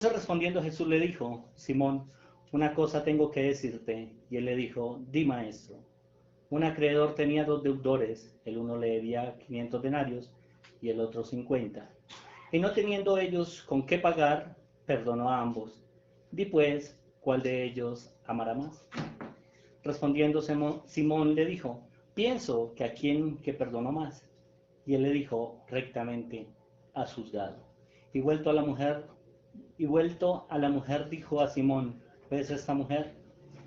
Respondiendo Jesús le dijo: Simón, una cosa tengo que decirte. Y él le dijo: Di, maestro. Un acreedor tenía 2 deudores, el uno le debía 500 denarios y el otro 50. Y no teniendo ellos con qué pagar, perdonó a ambos. Di pues, ¿cuál de ellos amará más? Respondiendo Simón le dijo: Pienso que a quien que perdonó más. Y él le dijo: Rectamente has juzgado. Y vuelto a la mujer, dijo a Simón: ¿Ves esta mujer?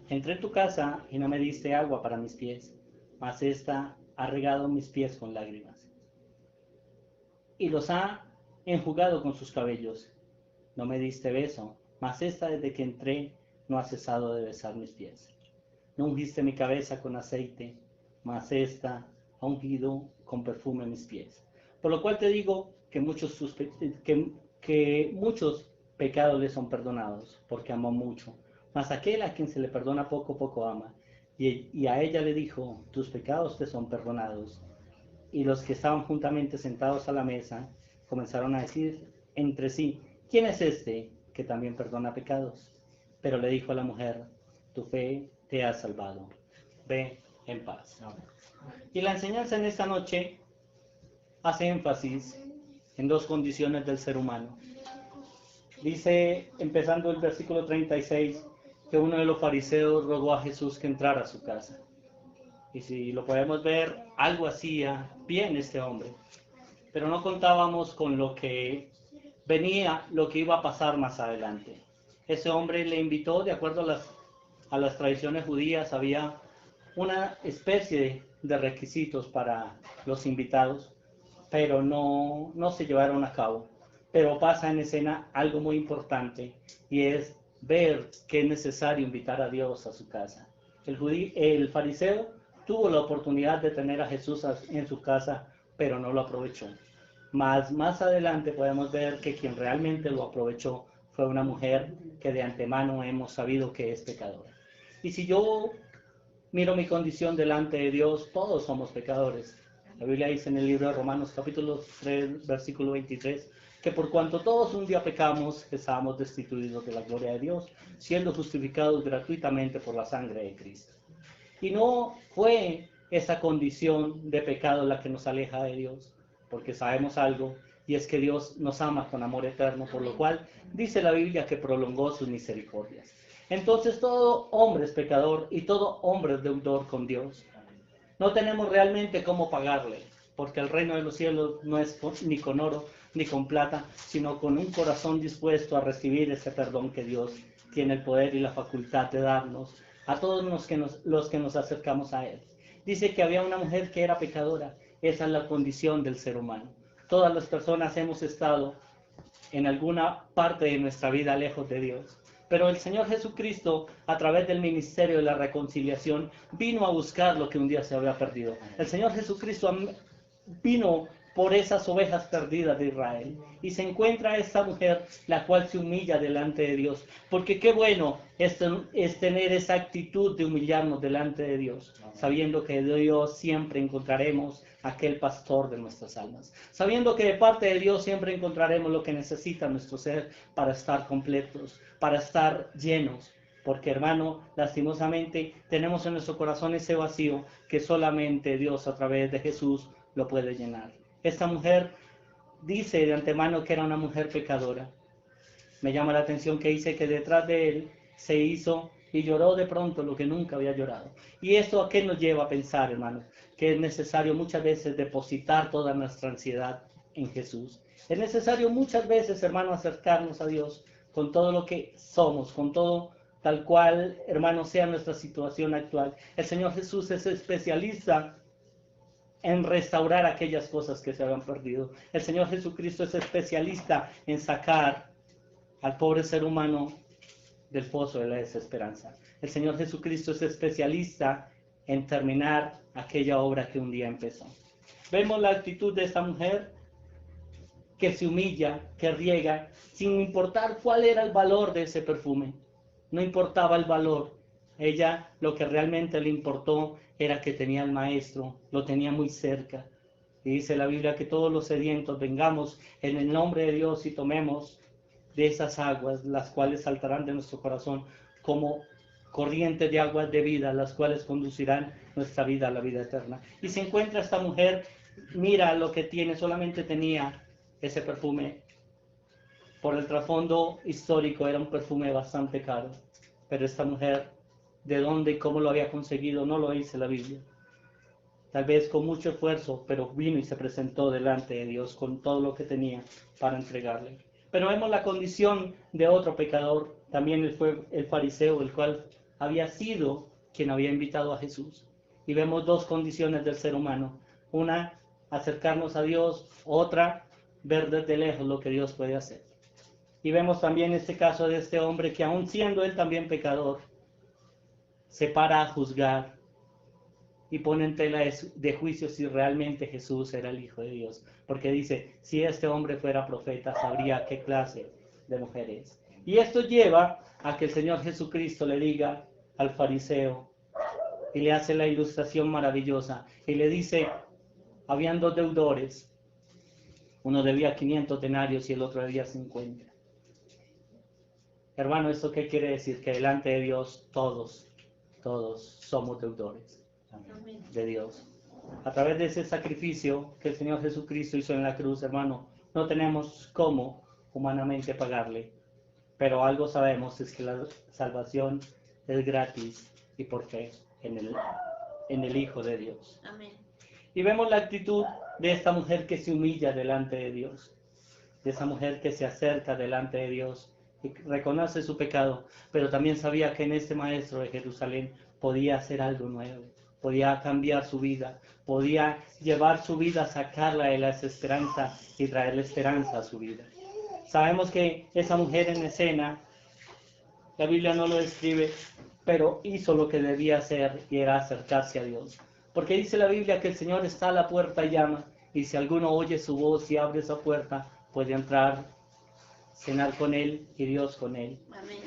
Entré en tu casa y no me diste agua para mis pies, mas ésta ha regado mis pies con lágrimas y los ha enjugado con sus cabellos. No me diste beso, mas ésta desde que entré no ha cesado de besar mis pies. No ungiste mi cabeza con aceite, mas ésta ha ungido con perfume mis pies. Por lo cual te digo que muchos pecados le son perdonados, porque amó mucho. Mas aquel a quien se le perdona poco, poco ama. Y a ella le dijo: tus pecados te son perdonados. Y los que estaban juntamente sentados a la mesa comenzaron a decir entre sí: ¿quién es este que también perdona pecados? Pero le dijo a la mujer: tu fe te ha salvado. Ve en paz. Y la enseñanza en esta noche hace énfasis en 2 condiciones del ser humano. Dice, empezando el versículo 36, que uno de los fariseos rogó a Jesús que entrara a su casa. Y si lo podemos ver, algo hacía bien este hombre. Pero no contábamos con lo que venía, lo que iba a pasar más adelante. Ese hombre le invitó, de acuerdo a las tradiciones judías, había una especie de requisitos para los invitados, pero no se llevaron a cabo. Pero pasa en escena algo muy importante, y es ver que es necesario invitar a Dios a su casa. El fariseo tuvo la oportunidad de tener a Jesús en su casa, pero no lo aprovechó. Más adelante podemos ver que quien realmente lo aprovechó fue una mujer que de antemano hemos sabido que es pecadora. Y si yo miro mi condición delante de Dios, todos somos pecadores. La Biblia dice en el libro de Romanos capítulo 3, versículo 23, que por cuanto todos un día pecamos, estábamos destituidos de la gloria de Dios, siendo justificados gratuitamente por la sangre de Cristo. Y no fue esa condición de pecado la que nos aleja de Dios, porque sabemos algo, y es que Dios nos ama con amor eterno, por lo cual dice la Biblia que prolongó sus misericordias. Entonces todo hombre es pecador y todo hombre es deudor con Dios. No tenemos realmente cómo pagarle, porque el reino de los cielos no es ni con oro ni con plata, sino con un corazón dispuesto a recibir ese perdón que Dios tiene el poder y la facultad de darnos a todos los que nos acercamos a Él. Dice que había una mujer que era pecadora. Esa es la condición del ser humano. Todas las personas hemos estado en alguna parte de nuestra vida lejos de Dios. Pero el Señor Jesucristo, a través del ministerio de la reconciliación, vino a buscar lo que un día se había perdido. El Señor Jesucristo vino por esas ovejas perdidas de Israel. Y se encuentra esta mujer, la cual se humilla delante de Dios. Porque qué bueno es tener esa actitud de humillarnos delante de Dios, sabiendo que de Dios siempre encontraremos aquel pastor de nuestras almas. Sabiendo que de parte de Dios siempre encontraremos lo que necesita nuestro ser para estar completos, para estar llenos. Porque, hermano, lastimosamente tenemos en nuestro corazón ese vacío que solamente Dios a través de Jesús lo puede llenar. Esta mujer dice de antemano que era una mujer pecadora. Me llama la atención que dice que detrás de él se hizo y lloró de pronto lo que nunca había llorado. ¿Y esto a qué nos lleva a pensar, hermano? Que es necesario muchas veces depositar toda nuestra ansiedad en Jesús. Es necesario muchas veces, hermano, acercarnos a Dios con todo lo que somos, con todo tal cual, hermano, sea nuestra situación actual. El Señor Jesús es especialista en restaurar aquellas cosas que se habían perdido. El Señor Jesucristo es especialista en sacar al pobre ser humano del pozo de la desesperanza. El Señor Jesucristo es especialista en terminar aquella obra que un día empezó. Vemos la actitud de esta mujer que se humilla, que riega, sin importar cuál era el valor de ese perfume. No importaba el valor. Ella lo que realmente le importó era que tenía al maestro, lo tenía muy cerca. Y dice la Biblia que todos los sedientos vengamos en el nombre de Dios y tomemos de esas aguas, las cuales saltarán de nuestro corazón como corrientes de aguas de vida, las cuales conducirán nuestra vida a la vida eterna. Y se encuentra esta mujer, mira lo que tiene, solamente tenía ese perfume. Por el trasfondo histórico era un perfume bastante caro, pero esta mujer, ¿de dónde y cómo lo había conseguido? No lo dice la Biblia. Tal vez con mucho esfuerzo, pero vino y se presentó delante de Dios con todo lo que tenía para entregarle. Pero vemos la condición de otro pecador, también él fue el fariseo, el cual había sido quien había invitado a Jesús. Y vemos dos condiciones del ser humano. Una, acercarnos a Dios; otra, ver desde lejos lo que Dios puede hacer. Y vemos también este caso de este hombre que, aun siendo él también pecador, se para a juzgar y pone en tela de juicio si realmente Jesús era el Hijo de Dios. Porque dice, si este hombre fuera profeta, sabría qué clase de mujer es. Y esto lleva a que el Señor Jesucristo le diga al fariseo, y le hace la ilustración maravillosa, y le dice, habían dos deudores, uno debía 500 denarios y el otro debía 50. Hermano, ¿esto qué quiere decir? Que delante de Dios todos somos deudores de Dios. A través de ese sacrificio que el Señor Jesucristo hizo en la cruz, hermano, no tenemos cómo humanamente pagarle, pero algo sabemos, es que la salvación es gratis y por fe en el Hijo de Dios. Amén. Y vemos la actitud de esta mujer que se humilla delante de Dios, de esa mujer que se acerca delante de Dios y reconoce su pecado, pero también sabía que en este maestro de Jerusalén podía hacer algo nuevo, podía cambiar su vida, podía llevar su vida, sacarla de la desesperanza y traerle esperanza a su vida. Sabemos que esa mujer en escena, la Biblia no lo describe, pero hizo lo que debía hacer y era acercarse a Dios. Porque dice la Biblia que el Señor está a la puerta y llama, y si alguno oye su voz y abre esa puerta, puede entrar, cenar con Él y Dios con Él. Amén.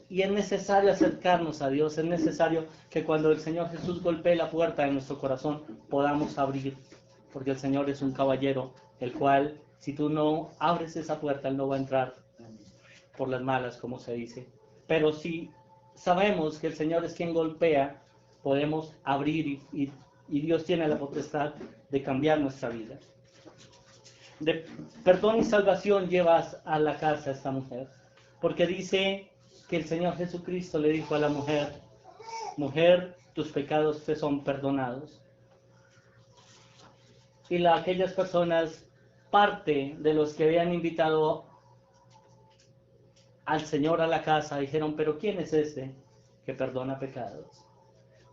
Y es necesario acercarnos a Dios, es necesario que cuando el Señor Jesús golpee la puerta de nuestro corazón, podamos abrir, porque el Señor es un caballero, el cual, si tú no abres esa puerta, Él no va a entrar por las malas, como se dice. Pero si sabemos que el Señor es quien golpea, podemos abrir y Dios tiene la potestad de cambiar nuestra vida. De perdón y salvación llevas a la casa a esta mujer, porque dice que el Señor Jesucristo le dijo a la mujer, mujer, tus pecados te son perdonados. Y aquellas personas, parte de los que habían invitado al Señor a la casa, dijeron, pero ¿quién es este que perdona pecados?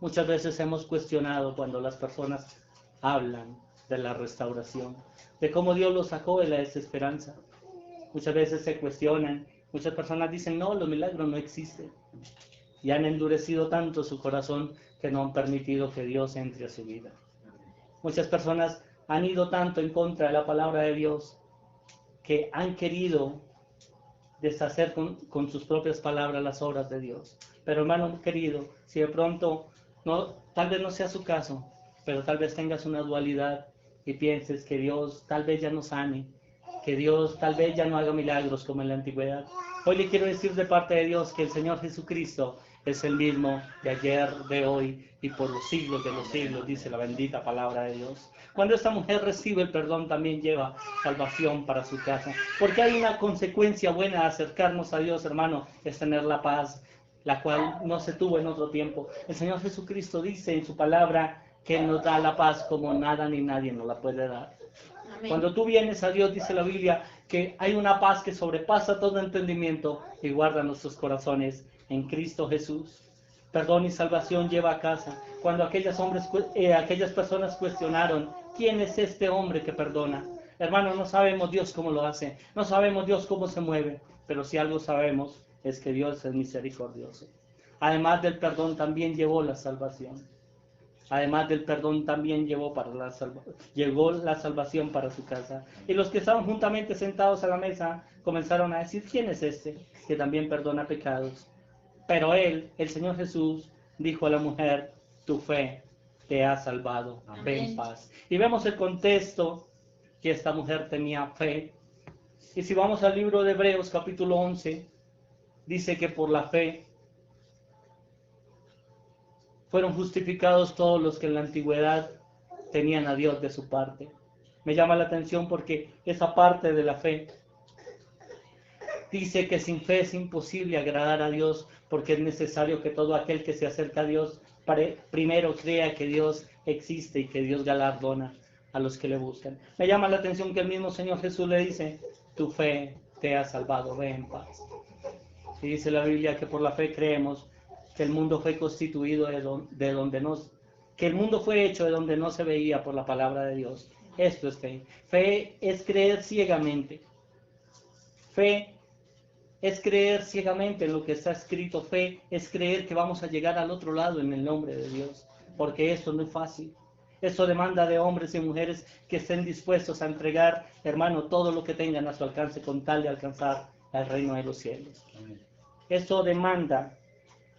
Muchas veces hemos cuestionado cuando las personas hablan de la restauración, de cómo Dios los sacó de la desesperanza. Muchas veces se cuestionan, muchas personas dicen, no, los milagros no existen. Y han endurecido tanto su corazón que no han permitido que Dios entre a su vida. Muchas personas han ido tanto en contra de la palabra de Dios que han querido deshacer con sus propias palabras las obras de Dios. Pero hermano querido, si de pronto, tal vez no sea su caso, pero tal vez tengas una dualidad y pienses que Dios tal vez ya no sane, que Dios tal vez ya no haga milagros como en la antigüedad. Hoy le quiero decir de parte de Dios que el Señor Jesucristo es el mismo de ayer, de hoy y por los siglos de los siglos, dice la bendita palabra de Dios. Cuando esta mujer recibe el perdón, también lleva salvación para su casa. Porque hay una consecuencia buena de acercarnos a Dios, hermano, es tener la paz, la cual no se tuvo en otro tiempo. El Señor Jesucristo dice en su palabra que Él nos da la paz como nada ni nadie nos la puede dar. Amén. Cuando tú vienes a Dios, dice la Biblia, que hay una paz que sobrepasa todo entendimiento y guarda nuestros corazones en Cristo Jesús. Perdón y salvación lleva a casa. Cuando aquellas personas cuestionaron, ¿quién es este hombre que perdona? Hermano, no sabemos Dios cómo lo hace, no sabemos Dios cómo se mueve, pero si algo sabemos es que Dios es misericordioso. Además del perdón también llevó la salvación. Además del perdón también llegó la salvación para su casa. Y los que estaban juntamente sentados a la mesa comenzaron a decir, ¿quién es este que también perdona pecados? Pero él, el Señor Jesús, dijo a la mujer, tu fe te ha salvado, ve en paz. Y vemos el contexto, que esta mujer tenía fe, Y si vamos al libro de Hebreos capítulo 11, dice que por la fe fueron justificados todos los que en la antigüedad tenían a Dios de su parte. Me llama la atención porque esa parte de la fe dice que sin fe es imposible agradar a Dios, porque es necesario que todo aquel que se acerca a Dios primero crea que Dios existe y que Dios galardona a los que le buscan. Me llama la atención que el mismo Señor Jesús le dice, tu fe te ha salvado, ve en paz. Y dice la Biblia que por la fe creemos que el mundo fue constituido de donde no, que el mundo fue hecho de donde no se veía por la palabra de Dios. Esto es fe. Fe es creer ciegamente. Fe es creer ciegamente en lo que está escrito. Fe es creer que vamos a llegar al otro lado en el nombre de Dios. Porque esto no es fácil. Eso demanda de hombres y mujeres que estén dispuestos a entregar, hermano, todo lo que tengan a su alcance con tal de alcanzar el reino de los cielos. Eso demanda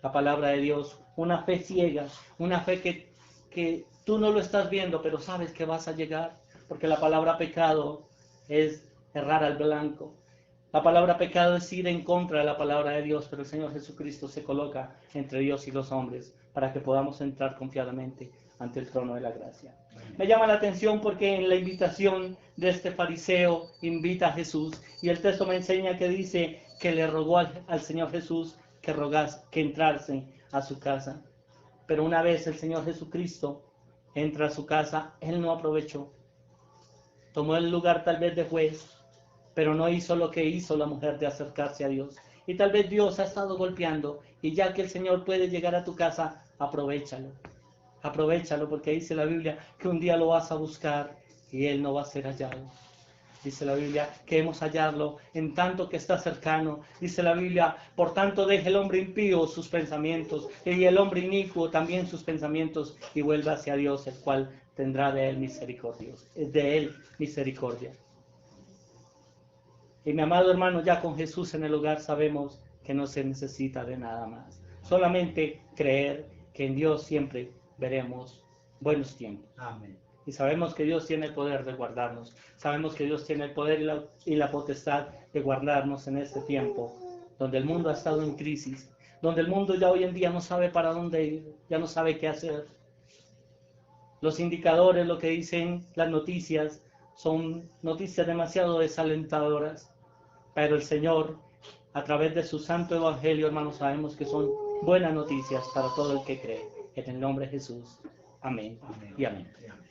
la palabra de Dios, una fe ciega, una fe que tú no lo estás viendo, pero sabes que vas a llegar, porque la palabra pecado es errar al blanco. La palabra pecado es ir en contra de la palabra de Dios, pero el Señor Jesucristo se coloca entre Dios y los hombres para que podamos entrar confiadamente ante el trono de la gracia. Me llama la atención porque en la invitación de este fariseo invita a Jesús y el texto me enseña que dice que le rogó al Señor Jesús que entrase a su casa. Pero una vez el Señor Jesucristo entra a su casa, Él no aprovechó. Tomó el lugar tal vez de juez, pero no hizo lo que hizo la mujer de acercarse a Dios. Y tal vez Dios ha estado golpeando y ya que el Señor puede llegar a tu casa, aprovéchalo. Aprovechalo porque dice la Biblia que un día lo vas a buscar y Él no va a ser hallado. Dice la Biblia que hemos hallarlo en tanto que está cercano. Dice la Biblia, por tanto deje el hombre impío sus pensamientos y el hombre inicuo también sus pensamientos y vuelva hacia Dios, el cual tendrá de él misericordia. Y mi amado hermano, ya con Jesús en el hogar sabemos que no se necesita de nada más. Solamente creer que en Dios siempre veremos buenos tiempos. Amén. Y sabemos que Dios tiene el poder de guardarnos. Sabemos que Dios tiene el poder y la potestad de guardarnos en este tiempo, donde el mundo ha estado en crisis, donde el mundo ya hoy en día no sabe para dónde ir, ya no sabe qué hacer. Los indicadores, lo que dicen las noticias, son noticias demasiado desalentadoras. Pero el Señor, a través de su santo evangelio, hermanos, sabemos que son buenas noticias para todo el que cree. En el nombre de Jesús. Amén. Amén. Y amén. Amén.